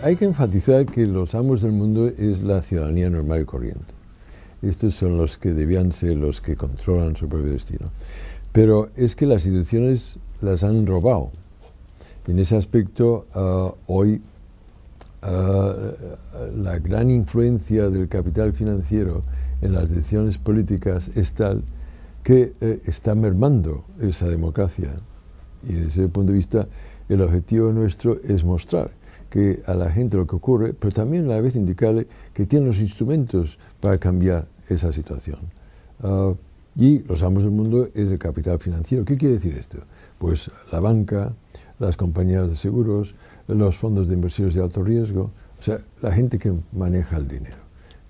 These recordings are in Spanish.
hay que enfatizar que los amos del mundo es la ciudadanía normal y corriente. Estos son los que debían ser los que controlan su propio destino. Pero es que las instituciones las han robado. En ese aspecto, hoy la gran influencia del capital financiero en las decisiones políticas es tal que está mermando esa democracia. Y desde ese punto de vista, el objetivo nuestro es mostrar que a la gente lo que ocurre, pero también a la vez indicarle que tienen los instrumentos para cambiar esa situación. Y los amos del mundo es el capital financiero. ¿Qué quiere decir esto? Pues la banca, las compañías de seguros, los fondos de inversiones de alto riesgo, o sea, la gente que maneja el dinero.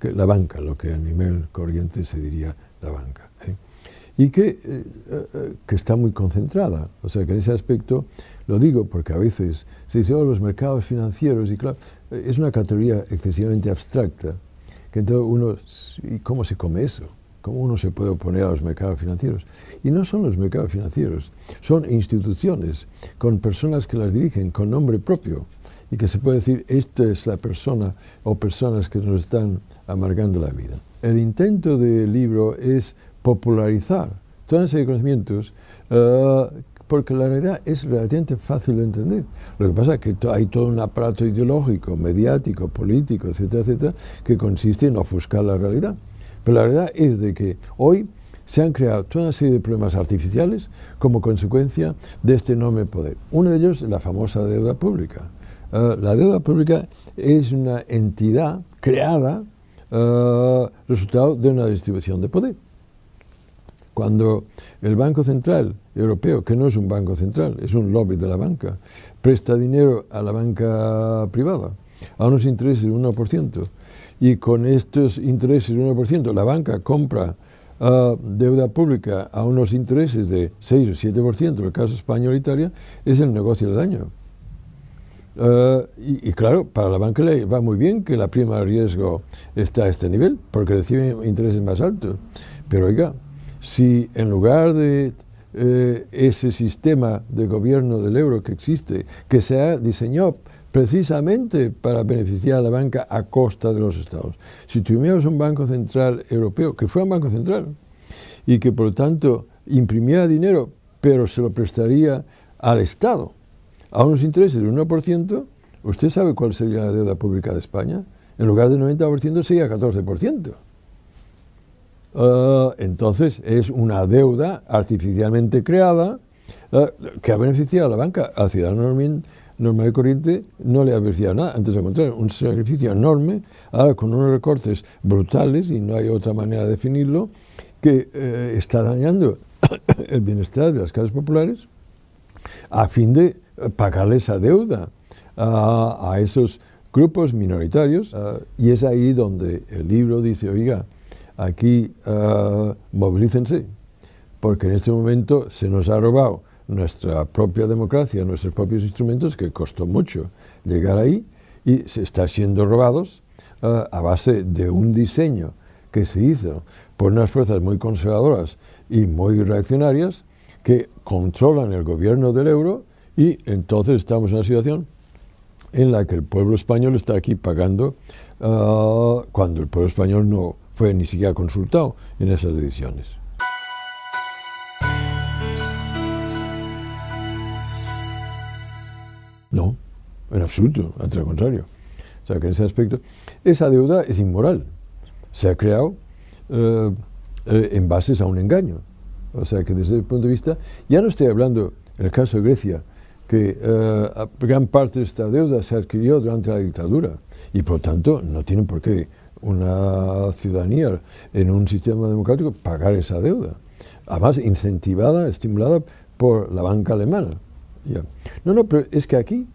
La banca, lo que a nivel corriente se diría la banca. Y que está muy concentrada. O sea, que en ese aspecto, lo digo porque a veces se dice, los mercados financieros, y claro, es una categoría excesivamente abstracta, que entonces uno, ¿y cómo se come eso? ¿Cómo uno se puede oponer a los mercados financieros? Y no son los mercados financieros, son instituciones con personas que las dirigen con nombre propio y que se puede decir, esta es la persona o personas que nos están amargando la vida. El intento del libro es popularizar toda una serie de conocimientos porque la realidad es relativamente fácil de entender. Lo que pasa es que hay todo un aparato ideológico, mediático, político, etcétera, etcétera, que consiste en ofuscar la realidad. Pero la realidad es de que hoy se han creado toda una serie de problemas artificiales como consecuencia de este enorme poder. Uno de ellos es la famosa deuda pública. La deuda pública es una entidad creada resultado de una distribución de poder. Cuando el Banco Central Europeo, que no es un banco central, es un lobby de la banca, presta dinero a la banca privada a unos intereses del 1%, y con estos intereses del 1% la banca compra deuda pública a unos intereses de 6 o 7%, en el caso español e Italia, es el negocio del año. Y claro, para la banca le va muy bien que la prima de riesgo está a este nivel, porque recibe intereses más altos. Pero oiga, si en lugar de ese sistema de gobierno del euro que existe, que se ha diseñado precisamente para beneficiar a la banca a costa de los estados, si tuviéramos un Banco Central Europeo, que fuera un Banco Central, y que por lo tanto imprimiera dinero, pero se lo prestaría al Estado, a unos intereses del 1%, ¿usted sabe cuál sería la deuda pública de España? En lugar del 90% sería 14%. Entonces es una deuda artificialmente creada que ha beneficiado a la banca. Al ciudadano normal y corriente no le ha beneficiado nada, antes al contrario, un sacrificio enorme, ahora con unos recortes brutales, y no hay otra manera de definirlo, que está dañando el bienestar de las clases populares a fin de pagarle esa deuda a esos grupos minoritarios, y es ahí donde el libro dice, oiga, aquí movilícense, porque en este momento se nos ha robado nuestra propia democracia, nuestros propios instrumentos, que costó mucho llegar ahí, y se está siendo robados a base de un diseño que se hizo por unas fuerzas muy conservadoras y muy reaccionarias que controlan el gobierno del euro, y entonces estamos en una situación en la que el pueblo español está aquí pagando cuando el pueblo español no fue ni siquiera consultado en esas decisiones. No, en absoluto, al contrario. O sea, que en ese aspecto, esa deuda es inmoral. Se ha creado en bases a un engaño. O sea, que desde el punto de vista, ya no estoy hablando, en el caso de Grecia, que gran parte de esta deuda se adquirió durante la dictadura, y por tanto no tienen por qué una ciudadanía en un sistema democrático pagar esa deuda. Además, incentivada, estimulada por la banca alemana. Ya. No, pero es que aquí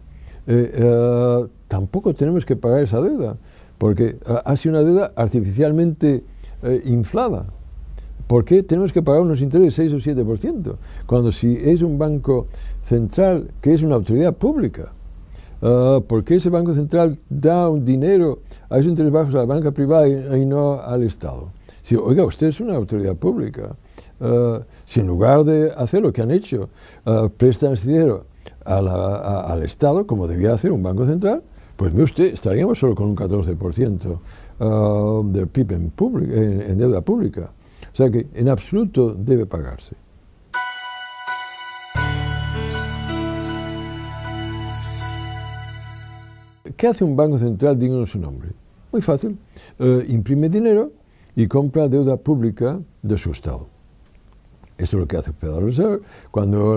tampoco tenemos que pagar esa deuda, porque ha sido una deuda artificialmente inflada. ¿Por qué tenemos que pagar unos intereses 6 o 7%? Cuando si es un banco central que es una autoridad pública, ¿por qué ese banco central da un dinero a esos intereses bajos a la banca privada y no al Estado? Si, oiga, usted es una autoridad pública. Si en lugar de hacer lo que han hecho, prestan ese dinero al Estado, como debía hacer un banco central, pues mire usted, estaríamos solo con un 14% del PIB en deuda pública. O sea que en absoluto debe pagarse. ¿Qué hace un banco central digno de su nombre? Muy fácil. Imprime dinero y compra deuda pública de su Estado. Eso es lo que hace el Federal Reserve. Cuando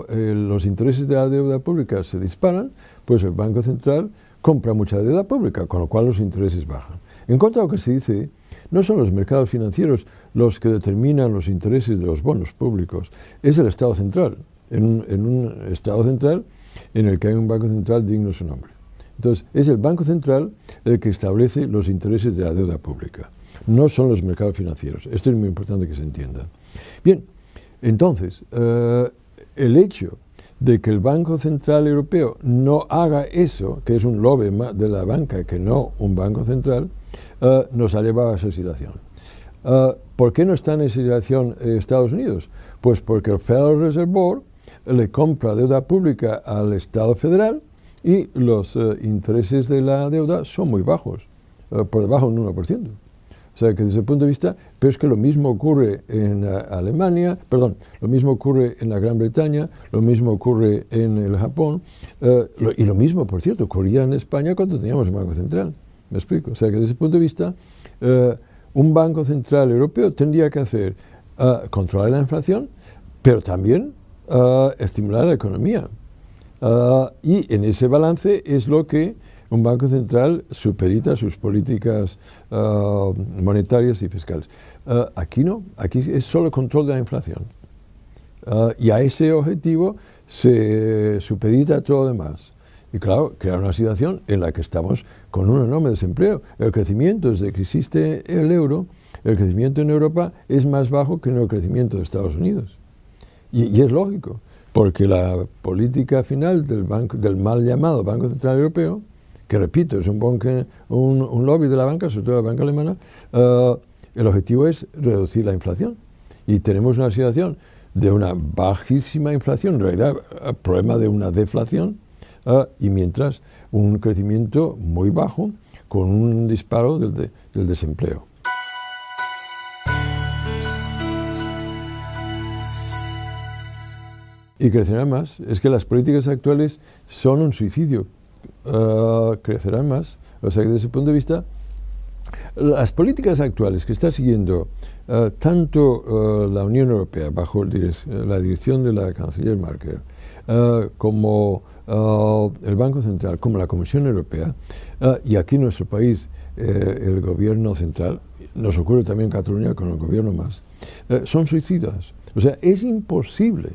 los intereses de la deuda pública se disparan, pues el Banco Central compra mucha deuda pública, con lo cual los intereses bajan. En contra de lo que se dice, no son los mercados financieros los que determinan los intereses de los bonos públicos, es el Estado Central. En un Estado Central en el que hay un Banco Central digno de su nombre. Entonces, es el Banco Central el que establece los intereses de la deuda pública. No son los mercados financieros. Esto es muy importante que se entienda. Bien, entonces, el hecho de que el Banco Central Europeo no haga eso, que es un lobby de la banca, que no un Banco Central, nos ha llevado a esa situación. ¿Por qué no está en esa situación Estados Unidos? Pues porque el Federal Reserve Board le compra deuda pública al Estado federal y los intereses de la deuda son muy bajos, por debajo del 1%. O sea que desde el punto de vista, pero es que lo mismo ocurre en Alemania, lo mismo ocurre en la Gran Bretaña, lo mismo ocurre en el Japón, y lo mismo, por cierto, ocurría en España cuando teníamos un Banco Central. ¿Me explico? O sea que desde ese punto de vista, un Banco Central Europeo tendría que hacer controlar la inflación, pero también estimular la economía. Y en ese balance es lo que un Banco Central supedita sus políticas monetarias y fiscales. Aquí no, aquí es solo control de la inflación. Y a ese objetivo se supedita todo lo demás. Y claro, crear una situación en la que estamos con un enorme desempleo. El crecimiento, desde que existe el euro, el crecimiento en Europa es más bajo que en el crecimiento de Estados Unidos. Y es lógico, porque la política final del mal llamado Banco Central Europeo, que repito, es un lobby de la banca, sobre todo la banca alemana, el objetivo es reducir la inflación. Y tenemos una situación de una bajísima inflación, en realidad el problema de una deflación, y mientras un crecimiento muy bajo con un disparo del desempleo. Y crecerán más. Es que las políticas actuales son un suicidio. Crecerán más. O sea que desde ese punto de vista, las políticas actuales que está siguiendo tanto la Unión Europea bajo la dirección de la canciller Merkel, como el Banco Central, como la Comisión Europea, y aquí en nuestro país el gobierno central, nos ocurre también en Cataluña con el gobierno más, son suicidas. O sea, es imposible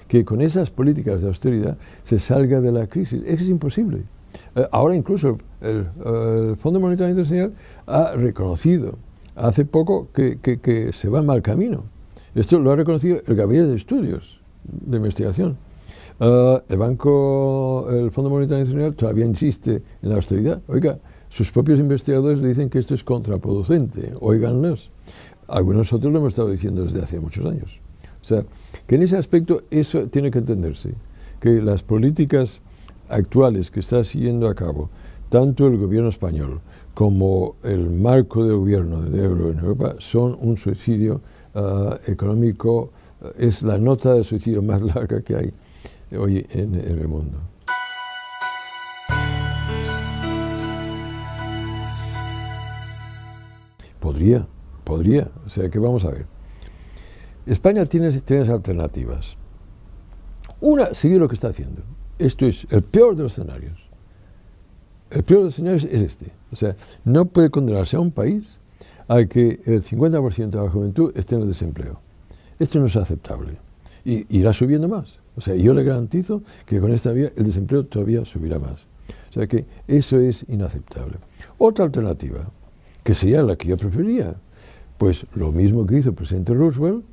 que con esas políticas de austeridad se salga de la crisis. Es imposible. Ahora incluso el Fondo Monetario Internacional ha reconocido hace poco que se va en mal camino. Esto lo ha reconocido el Gabinete de Estudios de Investigación. El Fondo Monetario Internacional todavía insiste en la austeridad. Oiga, sus propios investigadores le dicen que esto es contraproducente. Óiganlos. Algunos otros lo hemos estado diciendo desde hace muchos años. O sea, que en ese aspecto eso tiene que entenderse, que las políticas actuales que está siguiendo a cabo tanto el gobierno español como el marco de gobierno del euro en Europa son un suicidio económico, es la nota de suicidio más larga que hay hoy en el mundo. Podría, o sea que vamos a ver. España tiene alternativas. Una, seguir lo que está haciendo. Esto es el peor de los escenarios. El peor de los escenarios es este. O sea, no puede condenarse a un país a que el 50% de la juventud esté en el desempleo. Esto no es aceptable. Y irá subiendo más. O sea, yo le garantizo que con esta vía el desempleo todavía subirá más. O sea que eso es inaceptable. Otra alternativa, que sería la que yo preferiría, pues lo mismo que hizo el presidente Roosevelt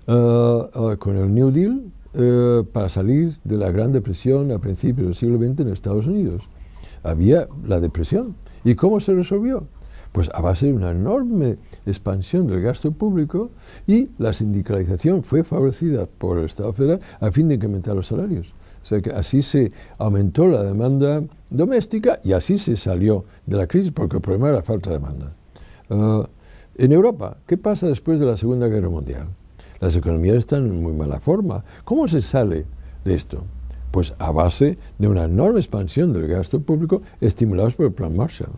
con el New Deal para salir de la Gran Depresión a principios del siglo XX en Estados Unidos. Había la depresión. ¿Y cómo se resolvió? Pues a base de una enorme expansión del gasto público, y la sindicalización fue favorecida por el Estado federal a fin de incrementar los salarios. O sea que así se aumentó la demanda doméstica y así se salió de la crisis, porque el problema era la falta de demanda. En Europa, ¿qué pasa después de la Segunda Guerra Mundial? Las economías están en muy mala forma. ¿Cómo se sale de esto? Pues a base de una enorme expansión del gasto público estimulados por el Plan Marshall.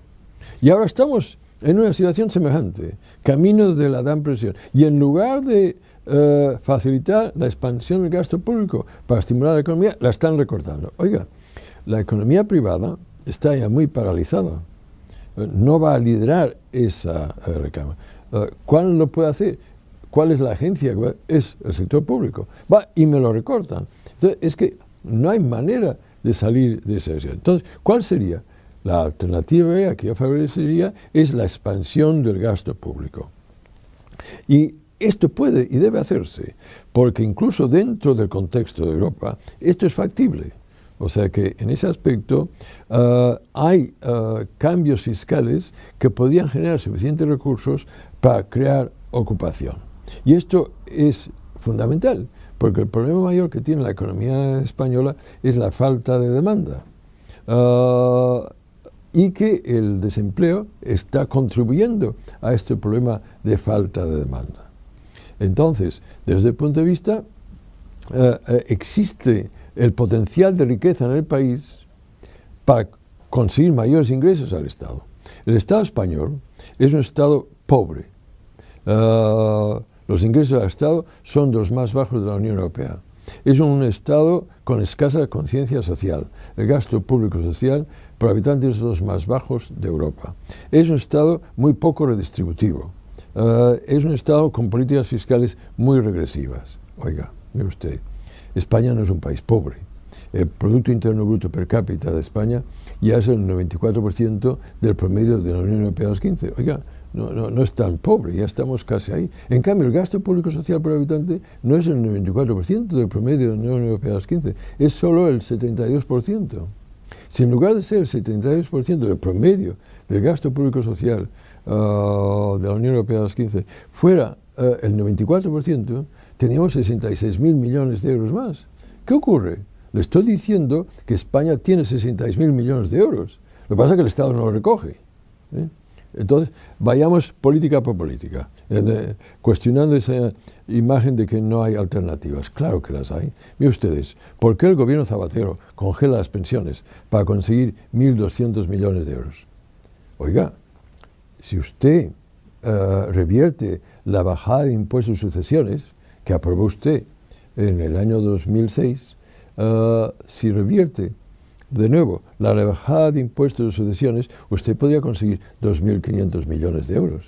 Y ahora estamos en una situación semejante, camino de la gran presión. Y en lugar de facilitar la expansión del gasto público para estimular la economía, la están recortando. Oiga, la economía privada está ya muy paralizada. No va a liderar esa recama. ¿Cuál lo puede hacer? ¿Cuál es la agencia? Es el sector público. Va y me lo recortan. Entonces, es que no hay manera de salir de esa situación. Entonces, ¿cuál sería? La alternativa que yo favorecería es la expansión del gasto público. Y esto puede y debe hacerse, porque incluso dentro del contexto de Europa, esto es factible. O sea que en ese aspecto hay cambios fiscales que podrían generar suficientes recursos para crear ocupación. Y esto es fundamental, porque el problema mayor que tiene la economía española es la falta de demanda. Y que el desempleo está contribuyendo a este problema de falta de demanda. Entonces, desde el punto de vista, existe el potencial de riqueza en el país para conseguir mayores ingresos al Estado. El Estado español es un Estado pobre. Los ingresos al Estado son de los más bajos de la Unión Europea. Es un Estado con escasa conciencia social. El gasto público social por habitante es de los más bajos de Europa. Es un Estado muy poco redistributivo. Es un Estado con políticas fiscales muy regresivas. Oiga, mire usted, España no es un país pobre. El Producto Interno Bruto per cápita de España ya es el 94% del promedio de la Unión Europea a los 15. Oiga, no es tan pobre, ya estamos casi ahí. En cambio, el gasto público social por habitante no es el 94% del promedio de la Unión Europea a los 15, es solo el 72%. Si en lugar de ser el 72% del promedio del gasto público social de la Unión Europea a los 15 fuera el 94%, teníamos 66.000 millones de euros más. ¿Qué ocurre? Le estoy diciendo que España tiene 66.000 millones de euros. Lo que pasa es que el Estado no lo recoge. Entonces, vayamos política por política, cuestionando esa imagen de que no hay alternativas. Claro que las hay. Miren ustedes, ¿por qué el gobierno Zapatero congela las pensiones para conseguir 1.200 millones de euros? Oiga, si usted revierte la bajada de impuestos de sucesiones que aprobó usted en el año 2006, si revierte de nuevo la rebajada de impuestos de sucesiones, usted podría conseguir 2.500 millones de euros.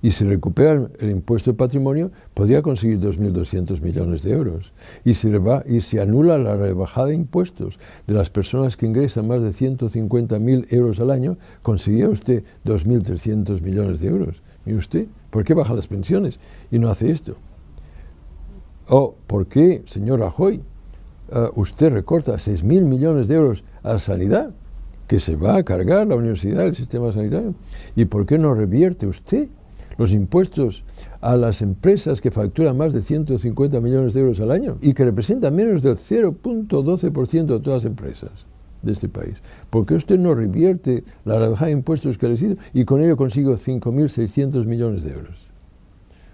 Y si recupera el impuesto de patrimonio, podría conseguir 2.200 millones de euros. Y si anula la rebajada de impuestos de las personas que ingresan más de 150.000 euros al año, conseguiría usted 2.300 millones de euros. Mire usted, ¿por qué baja las pensiones y no hace esto? ¿O por qué, señor Rajoy, usted recorta 6.000 millones de euros a la sanidad, que se va a cargar la universidad, el sistema sanitario? ¿Y por qué no revierte usted los impuestos a las empresas que facturan más de 150 millones de euros al año y que representan menos del 0.12% de todas las empresas de este país? ¿Por qué usted no revierte la rebajada de impuestos que le he sido y con ello consigo 5.600 millones de euros?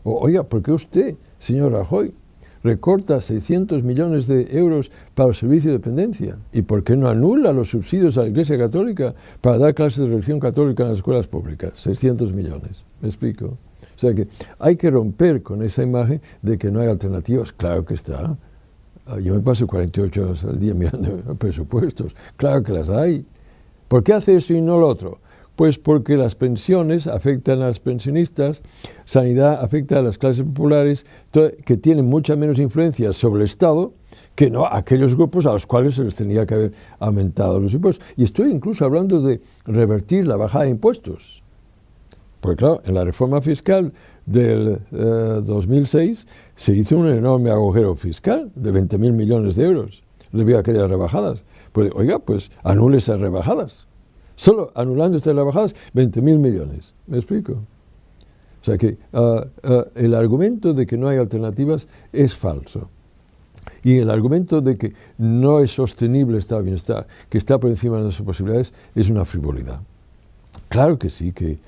Oiga, ¿por qué usted, señor Rajoy, recorta 600 millones de euros para el servicio de dependencia? ¿Y por qué no anula los subsidios a la Iglesia Católica para dar clases de religión católica en las escuelas públicas? 600 millones, ¿me explico? O sea que hay que romper con esa imagen de que no hay alternativas. Claro que está. Yo me paso 48 horas al día mirando presupuestos. Claro que las hay. ¿Por qué hace eso y no lo otro? Pues porque las pensiones afectan a los pensionistas, sanidad afecta a las clases populares, que tienen mucha menos influencia sobre el Estado que no a aquellos grupos a los cuales se les tenía que haber aumentado los impuestos. Y estoy incluso hablando de revertir la bajada de impuestos. Porque claro, en la reforma fiscal del 2006 se hizo un enorme agujero fiscal de 20.000 millones de euros debido a aquellas rebajadas. Pues oiga, pues anule esas rebajadas. Solo anulando estas rebajadas, 20.000 millones. ¿Me explico? O sea que el argumento de que no hay alternativas es falso. Y el argumento de que no es sostenible el estado de bienestar, que está por encima de nuestras posibilidades, es una frivolidad. Claro que sí, que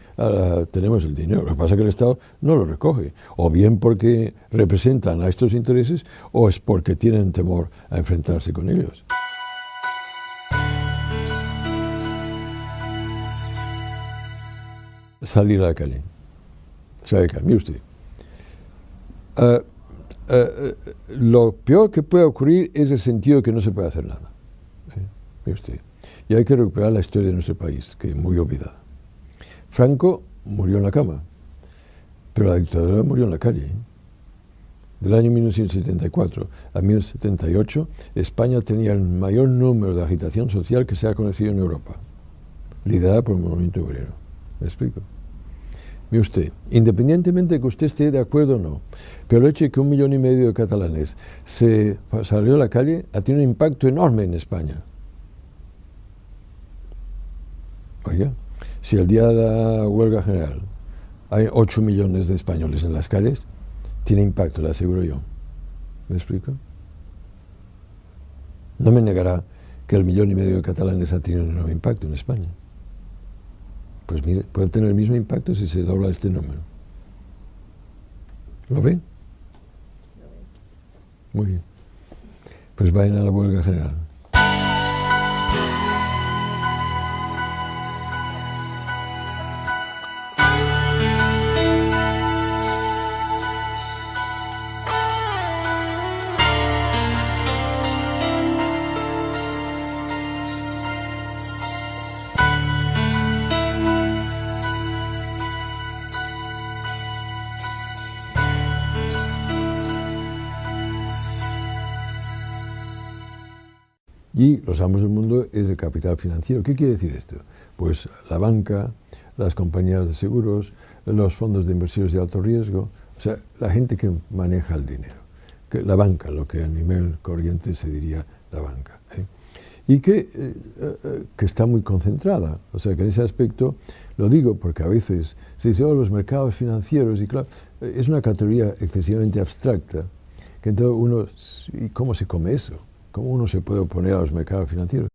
tenemos el dinero, lo que pasa es que el Estado no lo recoge, o bien porque representan a estos intereses, o es porque tienen temor a enfrentarse con ellos. Salir a la calle. Mire usted. Lo peor que puede ocurrir es el sentido de que no se puede hacer nada. Mire usted. Y hay que recuperar la historia de nuestro país, que es muy olvidada. Franco murió en la cama, pero la dictadura murió en la calle. Del año 1974 a 1978, España tenía el mayor número de agitación social que se ha conocido en Europa, liderada por el movimiento obrero. ¿Me explico? Mire usted, independientemente de que usted esté de acuerdo o no, pero el hecho de que 1,5 millones de catalanes se salió a la calle ha tenido un impacto enorme en España. Oiga, si el día de la huelga general hay 8 millones de españoles en las calles, tiene impacto, le aseguro yo. ¿Me explico? No me negará que el 1,5 millones de catalanes ha tenido un enorme impacto en España. Pues mire, puede tener el mismo impacto si se dobla este número. ¿Lo ve? Muy bien. Pues vayan a la huelga general. Y los amos del mundo es el capital financiero. ¿Qué quiere decir esto? Pues la banca, las compañías de seguros, los fondos de inversiones de alto riesgo, o sea, la gente que maneja el dinero. La banca, lo que a nivel corriente se diría la banca. Y que está muy concentrada. O sea, que en ese aspecto, lo digo porque a veces se dice, los mercados financieros, y claro, es una categoría excesivamente abstracta, que entonces uno, ¿y cómo se come eso? ¿Cómo uno se puede oponer a los mercados financieros?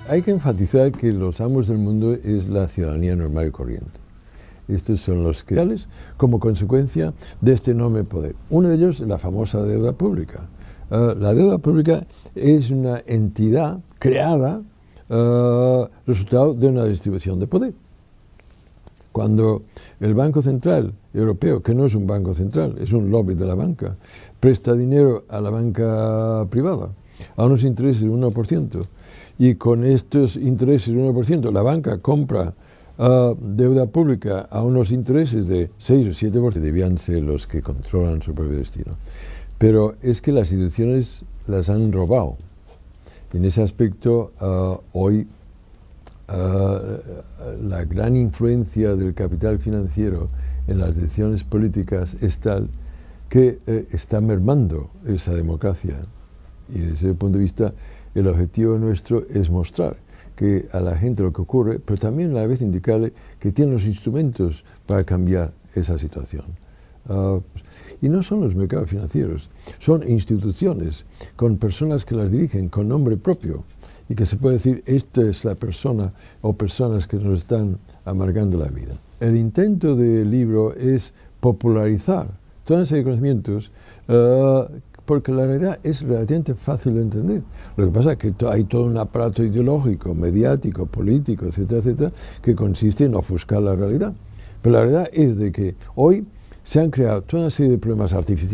Hay que enfatizar que los amos del mundo es la ciudadanía normal y corriente. Estos son los creales como consecuencia de este enorme poder. Uno de ellos es la famosa deuda pública. La deuda pública es una entidad creada resultado de una distribución de poder. Cuando el Banco Central Europeo, que no es un banco central, es un lobby de la banca, presta dinero a la banca privada a unos intereses del 1%, y con estos intereses del 1%, la banca compra deuda pública a unos intereses de 6 o 7%, debían ser los que controlan su propio destino. Pero es que las instituciones las han robado. En ese aspecto, hoy la gran influencia del capital financiero en las decisiones políticas es tal que está mermando esa democracia. Y desde ese punto de vista, el objetivo nuestro es mostrar que a la gente lo que ocurre, pero también a la vez indicarle que tiene los instrumentos para cambiar esa situación. Y no son los mercados financieros, son instituciones con personas que las dirigen con nombre propio y que se puede decir, esta es la persona o personas que nos están amargando la vida. El intento del libro es popularizar toda una serie de conocimientos porque la realidad es relativamente fácil de entender. Lo que pasa es que hay todo un aparato ideológico, mediático, político, etcétera, etcétera, que consiste en ofuscar la realidad. Pero la realidad es de que hoy se han creado toda una serie de problemas artificiales